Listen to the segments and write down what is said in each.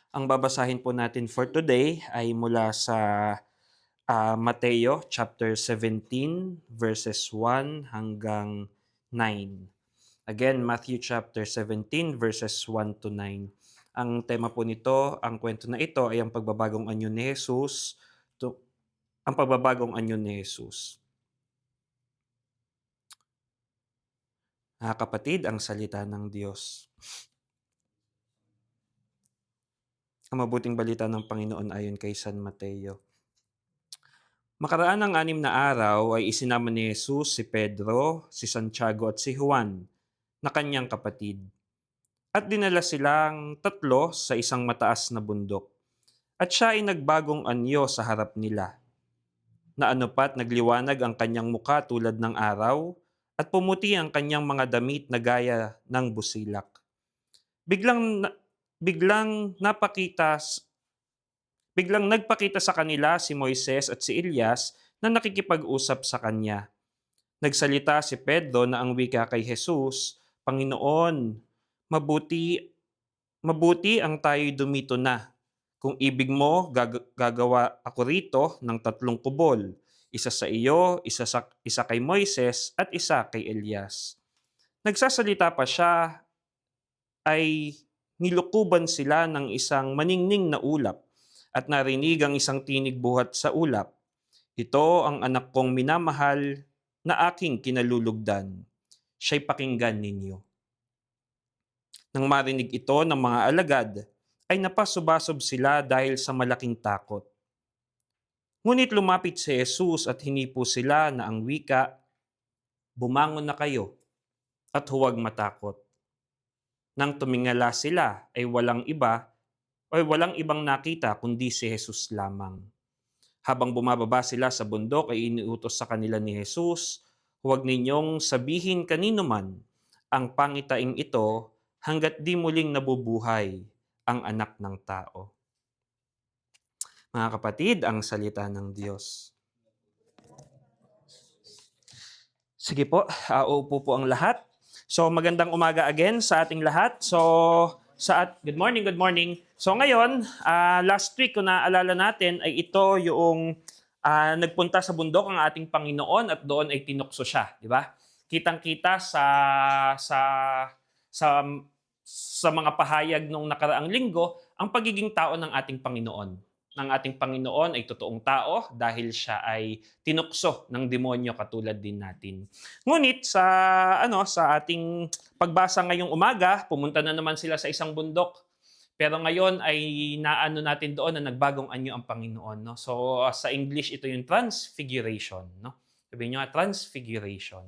Ang babasahin po natin for today ay mula sa Mateo chapter 17 verses 1 hanggang 9. Again, Matthew chapter 17 verses 1 to 9. Ang tema po nito, ang kwento na ito ay ang pagbabagong anyo ni Jesus, ang pagbabagong anyo ni Jesus. Kapatid, ang salita ng Diyos. Ang mabuting balita ng Panginoon ayon kay San Mateo. Makaraan ng 6 na araw ay isinama ni Jesus si Pedro, si Santiago at si Juan na kanyang kapatid. At dinala silang tatlo sa isang mataas na bundok. At siya ay nagbagong anyo sa harap nila. Na ano pat nagliwanag ang kanyang muka tulad ng araw at pumuti ang kanyang mga damit na gaya ng busilak. Biglang nagpakita sa kanila si Moises at si Elias na nakikipag-usap sa kanya. Nagsalita si Pedro na ang wika kay Jesus, "Panginoon, mabuti ang tayo'y dumito na. Kung ibig mo, gagawa ako rito ng 3 kubol. Isa sa iyo, isa kay Moises, at isa kay Elias." Nagsasalita pa siya ay nilukuban sila ng isang maningning na ulap at narinig ang isang tinig buhat sa ulap. "Ito ang anak kong minamahal na aking kinalulugdan. Siya'y pakinggan ninyo." Nang marinig ito ng mga alagad, ay napasubasob sila dahil sa malaking takot. Ngunit lumapit si Jesus at hinipo sila na ang wika, "Bumangon na kayo at huwag matakot." Nang tumingala sila ay walang ibang nakita kundi si Jesus lamang. Habang bumababa sila sa bundok ay iniutos sa kanila ni Jesus, "Huwag ninyong sabihin kanino man ang pangitaing ito hanggat di muling nabubuhay ang anak ng tao." Mga kapatid, ang salita ng Diyos. Sige po, uupo po ang lahat. So magandang umaga again sa ating lahat. Good morning, good morning. So ngayon, last week kung naaalala natin ay ito yung nagpunta sa bundok ang ating Panginoon at doon ay tinukso siya, di ba? Kitang-kita sa sa sa mga pahayag nung nakaraang linggo ang pagiging tao ng ating Panginoon. Ng ating Panginoon ay totoong tao dahil siya ay tinukso ng demonyo katulad din natin. Ngunit sa ating pagbasa ngayong umaga, pumunta na naman sila sa isang bundok. Pero ngayon ay naano natin doon na nagbagong anyo ang Panginoon, no? So sa English ito yung transfiguration, no? Sabihin niyo nga transfiguration.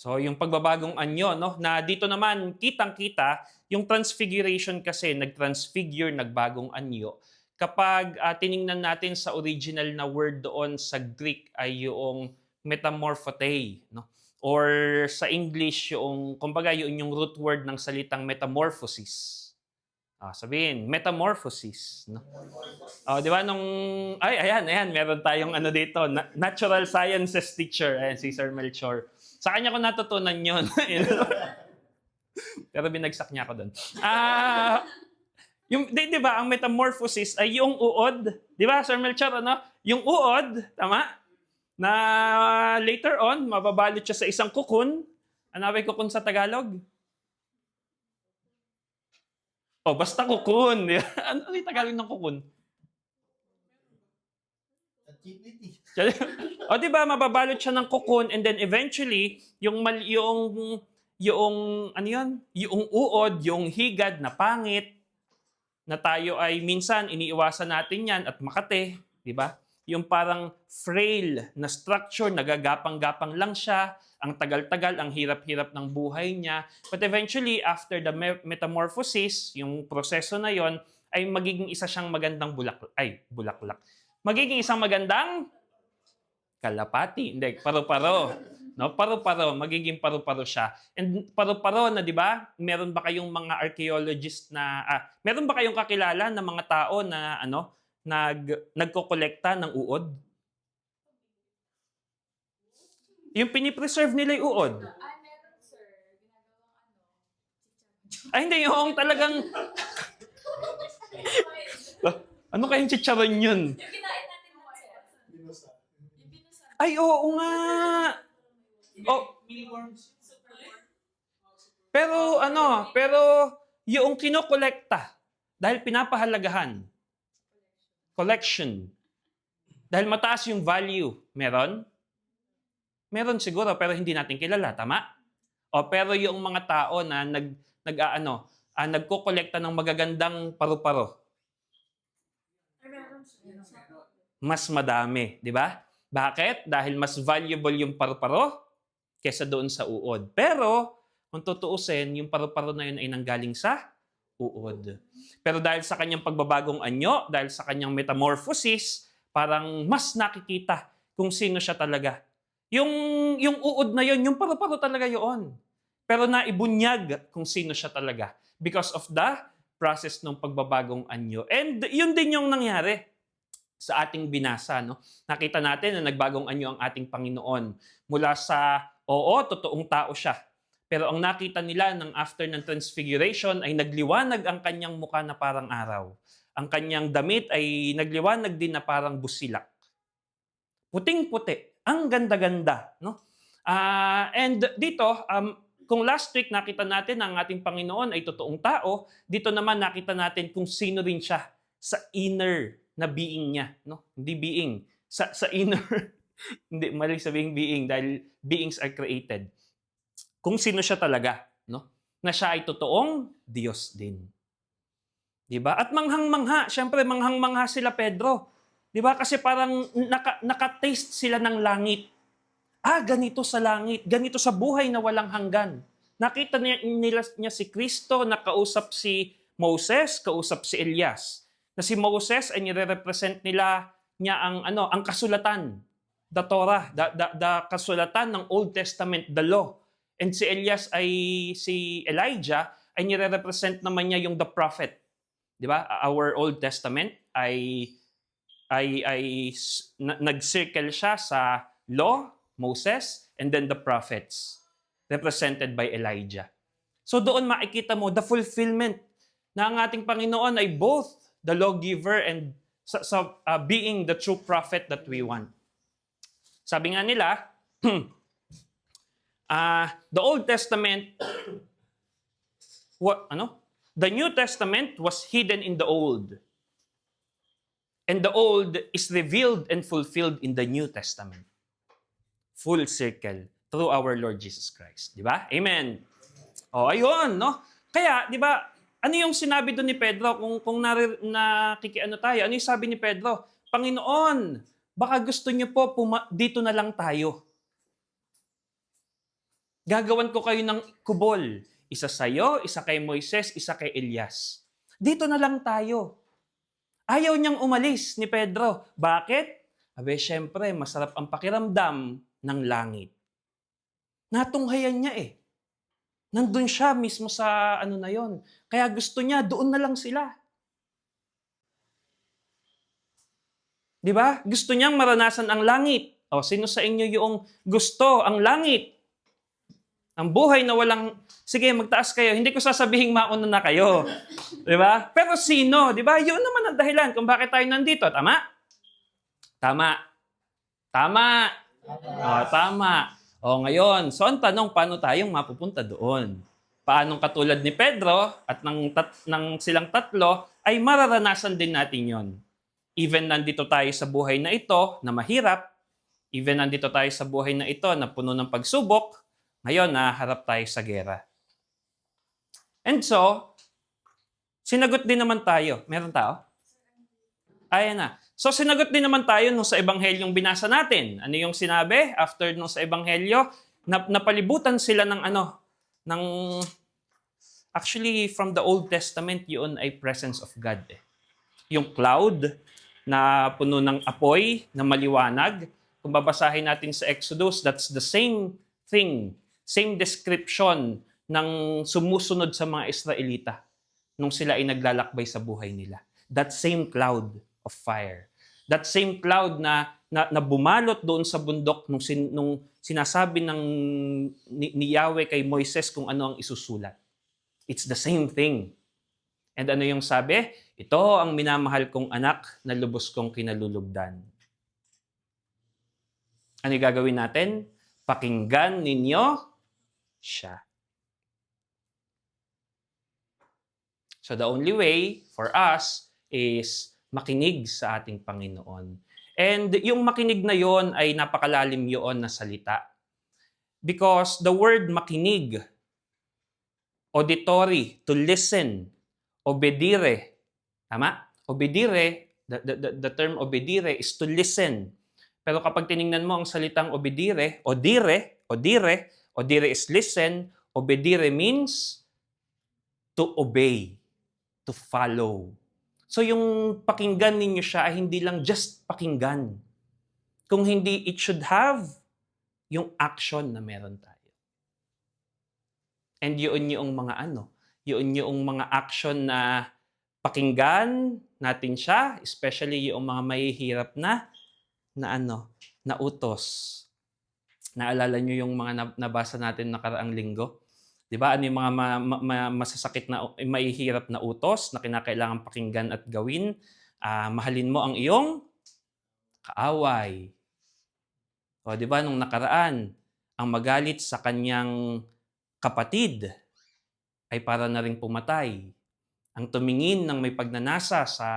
So yung pagbabagong anyo, no, na dito naman kitang-kita yung transfiguration kasi nagtransfigure, nagbagong anyo. Kapag tiningnan natin sa original na word doon sa Greek ay yung metamorphotei, no? Or sa English yung kumbaga yung root word ng salitang metamorphosis. Sabihin, metamorphosis, no? Di ba ayan, meron tayong ano dito, natural sciences teacher, ayan, si Sir Melchor. Sa kanya ko natutunan yun. Pero binagsak niya ako doon. Di ba, ang metamorphosis ay yung uod. Di ba, Sir Melchor, ano? Yung uod, tama? Na later on, mababalot siya sa isang kukun. Ano ba yung kukun sa Tagalog? Basta kukun. Ano yung Tagalog ng kukun? Di ba, mababalot siya ng kukun and then eventually, yung ano yun? Yung uod, yung higad na pangit, na tayo ay minsan iniiwasan natin yan at makate, di ba? Yung parang frail na structure, nagagapang-gapang lang siya, ang tagal-tagal, ang hirap-hirap ng buhay niya. But eventually, after the metamorphosis, yung proseso na yon ay magiging isa siyang magandang bulaklak. Magiging isang magandang kalapati, hindi, paru-paro. No, paru-paro, magiging paru-paro siya. And paru-paro na, 'di ba? Meron ba kayong mga archaeologist na meron ba kayong kakilala na mga tao na nagkokolekta ng uod? Yung pinipreserve nila yung uod. Meron sir, ginagawang Hindi yung talagang Ano kayang chicharon yun? Yung kinain natin mo, sir. Yung binusa. Ay, oo nga. Oh, pero yung kinokolekta, dahil pinapahalagahan, collection, dahil mataas yung value, meron? Meron siguro, pero hindi natin kilala, tama? O pero yung mga tao na nagkokolekta ng magagandang paru-paro, mas madami, di ba? Bakit? Dahil mas valuable yung paru-paro kesa doon sa uod. Pero, kung tutuusin, yung paru-paro na yun ay nanggaling sa uod. Pero dahil sa kanyang pagbabagong anyo, dahil sa kanyang metamorphosis, parang mas nakikita kung sino siya talaga. Yung uod na yun, yung paru-paro talaga yun. Pero naibunyag kung sino siya talaga because of the process ng pagbabagong anyo. And yun din yung nangyari sa ating binasa, no? Nakita natin na nagbagong anyo ang ating Panginoon. Mula sa, totoong tao siya. Pero ang nakita nila ng after ng transfiguration ay nagliwanag ang kanyang mukha na parang araw. Ang kanyang damit ay nagliwanag din na parang busilak. Puting-puti. Ang ganda-ganda, no? And dito, kung last week nakita natin na ang ating Panginoon ay totoong tao, dito naman nakita natin kung sino rin siya sa inner na being niya, no? Hindi being, sa inner. Hindi mali sabihin being dahil beings are created. Kung sino siya talaga, no? Na siya ay totoong Diyos din. 'Di ba? At manghang-mangha, syempre manghang-mangha sila Pedro. 'Di ba? Kasi parang naka-taste sila ng langit. Ganito sa langit, ganito sa buhay na walang hanggan. Nakita niya si Kristo, nakausap si Moses, kausap si Elias. Na si Moses ay nire-represent niya ang kasulatan, the Torah, the kasulatan ng Old Testament, the law. And si Elijah ay nire-represent naman niya yung the prophet. 'Di ba? Our Old Testament ay nag-circle siya sa law, Moses, and then the prophets represented by Elijah. So doon makikita mo the fulfillment na ang ating Panginoon ay both the lawgiver and being the true prophet that we want. Sabi nga nila, the Old Testament, the New Testament was hidden in the Old. And the Old is revealed and fulfilled in the New Testament. Full circle through our Lord Jesus Christ. Di ba? Amen. Ayun, no? Kaya, di ba, ano yung sinabi doon ni Pedro kung nakikiano tayo? Ano yung sabi ni Pedro? Panginoon, baka gusto niyo po dito na lang tayo. Gagawan ko kayo ng kubol. Isa sa'yo, isa kay Moises, isa kay Elias. Dito na lang tayo. Ayaw niyang umalis ni Pedro. Bakit? Syempre, masarap ang pakiramdam ng langit. Natunghayan niya eh. Nandun siya mismo sa na yon. Kaya gusto niya, doon na lang sila. Di ba? Gusto niyang maranasan ang langit. Sino sa inyo yung gusto ang langit? Ang buhay na walang, sige, magtaas kayo. Hindi ko sasabihing mauna na kayo. Di ba? Pero sino? Di ba? Yun naman ang dahilan kung bakit tayo nandito. Tama? Tama. Tama. Tama. Ngayon, so ang tanong, paano tayong mapupunta doon? Paanong katulad ni Pedro at ng silang tatlo, ay mararanasan din natin yon. Even nandito tayo sa buhay na ito na mahirap, even nandito tayo sa buhay na ito na puno ng pagsubok, ngayon naharap tayo sa gera. And so, sinagot din naman tayo. Meron tao? Ayan na. So sinagot din naman tayo nung sa ebanghelyong binasa natin. Ano yung sinabi after nung sa ebanghelyo? Napalibutan sila ng actually from the Old Testament yun ay presence of God. Yung cloud na puno ng apoy na maliwanag. Kung babasahin natin sa Exodus, that's the same thing, same description ng sumusunod sa mga Israelita nung sila ay naglalakbay sa buhay nila. That same cloud of fire. That same cloud na bumalot doon sa bundok nung sinasabi ni Yahweh kay Moises kung ano ang isusulat. It's the same thing. And ano yung sabi? Ito ang minamahal kong anak na lubos kong kinalulugdan. Ano yung gagawin natin? Pakinggan ninyo siya. So the only way for us is makinig sa ating Panginoon. And yung makinig na yon ay napakalalim yon na salita. Because the word makinig, auditory, to listen, obedire, tama? Obedire, the term obedire is to listen. Pero kapag tiningnan mo ang salitang obedire, odire is listen, obedire means to obey, to follow. So yung pakinggan ninyo siya ay hindi lang just pakinggan. Kung hindi, it should have yung action na meron tayo. And yun yung mga yun yung mga action na pakinggan natin siya, especially yung mga mahihirap na utos. Naalala nyo yung mga nabasa natin nakaraang linggo? 'Di ba? Ano yung mga masasakit na mahihirap na utos na kinakailangan pakinggan at gawin? Mahalin mo ang iyong kaaway. O 'di ba nung nakaraan, ang magalit sa kanyang kapatid ay para na ring pumatay. Ang tumingin ng may pagnanasa sa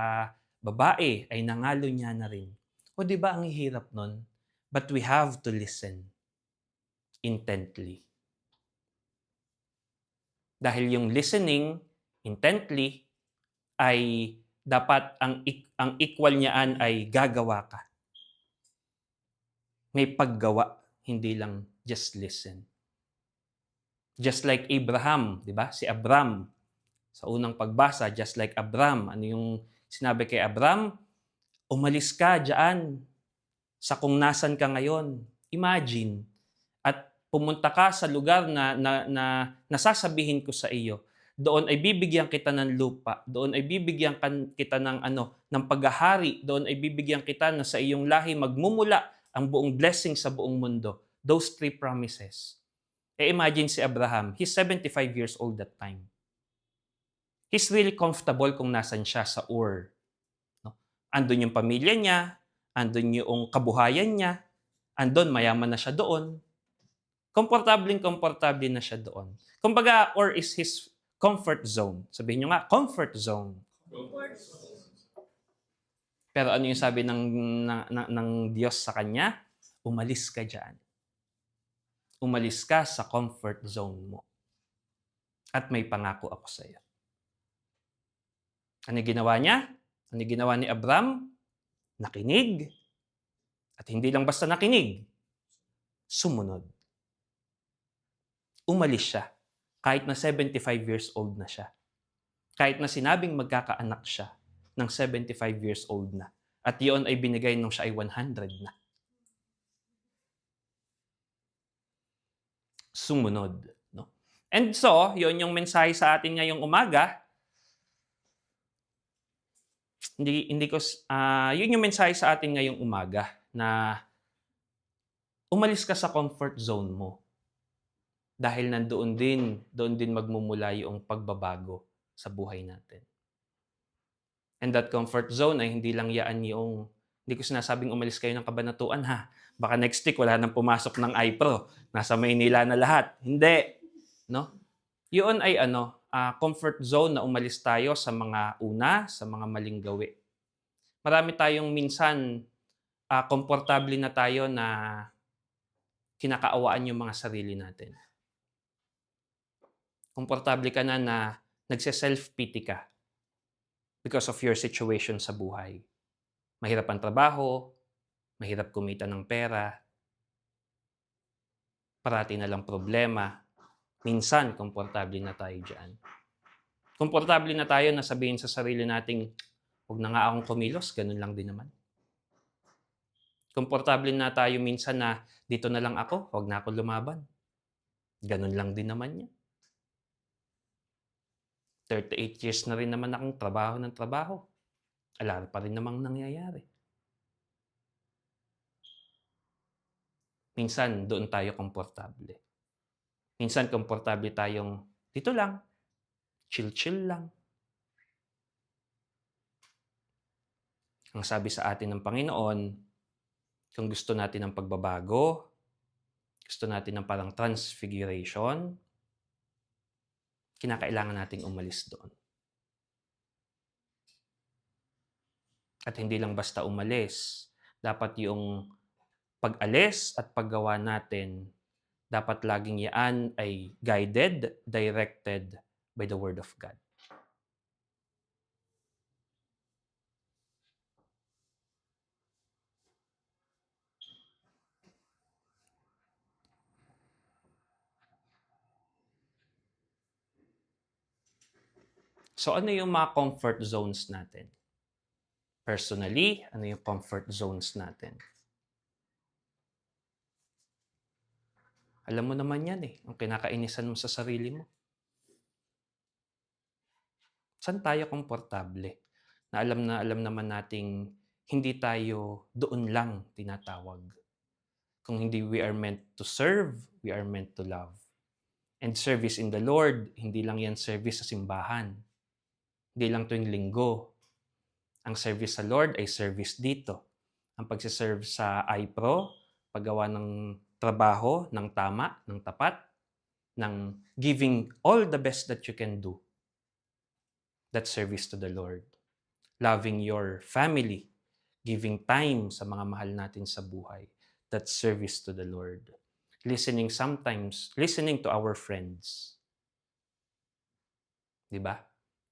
babae ay nangalo niya na rin. O di ba ang hirap nun? But we have to listen intently. Dahil yung listening intently ay dapat ang equal niyaan ay gagawa ka. May paggawa, hindi lang just listen. Just like Abraham, di ba? Si Abram, sa unang pagbasa, just like Abram, ano yung sinabi kay Abram? Umalis ka dyan sa kung nasan ka ngayon. Imagine. At pumunta ka sa lugar na nasasabihin ko sa iyo. Doon ay bibigyan kita ng lupa. Doon ay bibigyan kita ng paghahari. Doon ay bibigyan kita na sa iyong lahi magmumula ang buong blessing sa buong mundo. Those 3 promises. Imagine si Abraham. He's 75 years old that time. He's really comfortable kung nasan siya sa Ur. Andun yung pamilya niya, andun yung kabuhayan niya, andun mayaman na siya doon. Komportable na siya doon. Kumbaga, Ur is his comfort zone. Sabihin nyo nga, comfort zone. Pero ano yung sabi ng Diyos sa kanya? Umalis ka dyan. Umalis ka sa comfort zone mo. At may pangako ako sa iyo. Ano ginawa niya? Ano ginawa ni Abram? Nakinig. At hindi lang basta nakinig. Sumunod. Umalis siya. Kahit na 75 years old na siya. Kahit na sinabing magkakaanak siya ng 75 years old na. At yun ay binigay nung siya ay 100 na. Sumunod. No? And so, yun yung mensahe sa atin ngayong umaga. Yun yung mensahe sa atin ngayong umaga na umalis ka sa comfort zone mo. Dahil doon din magmumula yung pagbabago sa buhay natin. And that comfort zone ay hindi lang yaan hindi ko sinasabing umalis kayo ng kabanatuan ha. Baka next week wala nang pumasok ng iPro. Nasa Maynila na lahat. Hindi. No? Yun ay comfort zone na umalis tayo sa mga sa mga maling gawi. Marami tayong minsan, komportable na tayo na kinakaawaan yung mga sarili natin. Komportable ka na nagse-self-pity ka because of your situation sa buhay. Mahirap ang trabaho, mahirap kumita ng pera, parati na lang problema. Minsan, komportable na tayo dyan. Komportable na tayo na sabihin sa sarili nating, huwag na nga akong kumilos, ganun lang din naman. Komportable na tayo minsan na dito na lang ako, huwag na ako lumaban. Ganun lang din naman yan. 38 years na rin naman akong trabaho ng trabaho. Ala pa rin namang nangyayari. Minsan, doon tayo komportable. Minsan, komportable tayong dito lang. Chill-chill lang. Ang sabi sa atin ng Panginoon, kung gusto natin ng pagbabago, gusto natin ng parang transfiguration, kinakailangan nating umalis doon. At hindi lang basta umalis, dapat yung pag-alis at paggawa natin, dapat laging yan ay guided, directed by the Word of God. So ano yung mga comfort zones natin? Personally, ano yung comfort zones natin? Alam mo naman yan eh, ang kinakainisan mo sa sarili mo. Saan tayo komportable? Na alam naman nating hindi tayo doon lang tinatawag. Kung hindi we are meant to serve, we are meant to love. And service in the Lord, hindi lang yan service sa simbahan. Hindi lang tuwing linggo. Ang service sa Lord ay service dito. Ang pagsiserve sa iPro, paggawa ng trabaho, ng tama, ng tapat, ng giving all the best that you can do. That's service to the Lord. Loving your family, giving time sa mga mahal natin sa buhay. That's service to the Lord. Listening to our friends. Diba?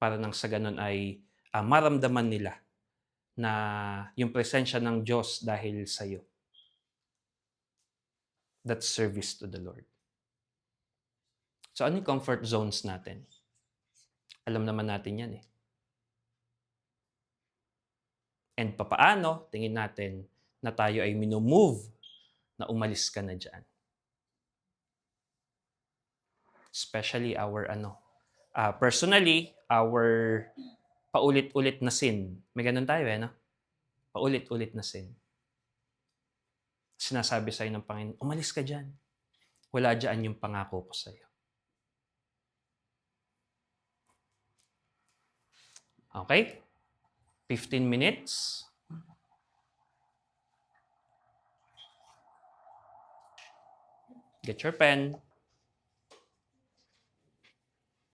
Para nang sa ganun ay maramdaman nila na yung presensya ng Diyos dahil sa'yo. That's service to the Lord. So ano yung comfort zones natin? Alam naman natin yan eh. And papaano, tingin natin na tayo ay minumove na umalis ka na dyan. Especially personally, our paulit-ulit na sin. May ganun tayo no? Paulit-ulit na sin. Sinasabi sa'yo ng Panginoon, umalis ka dyan. Wala dyan yung pangako ko sa'yo. Okay? 15 minutes. Get your pen.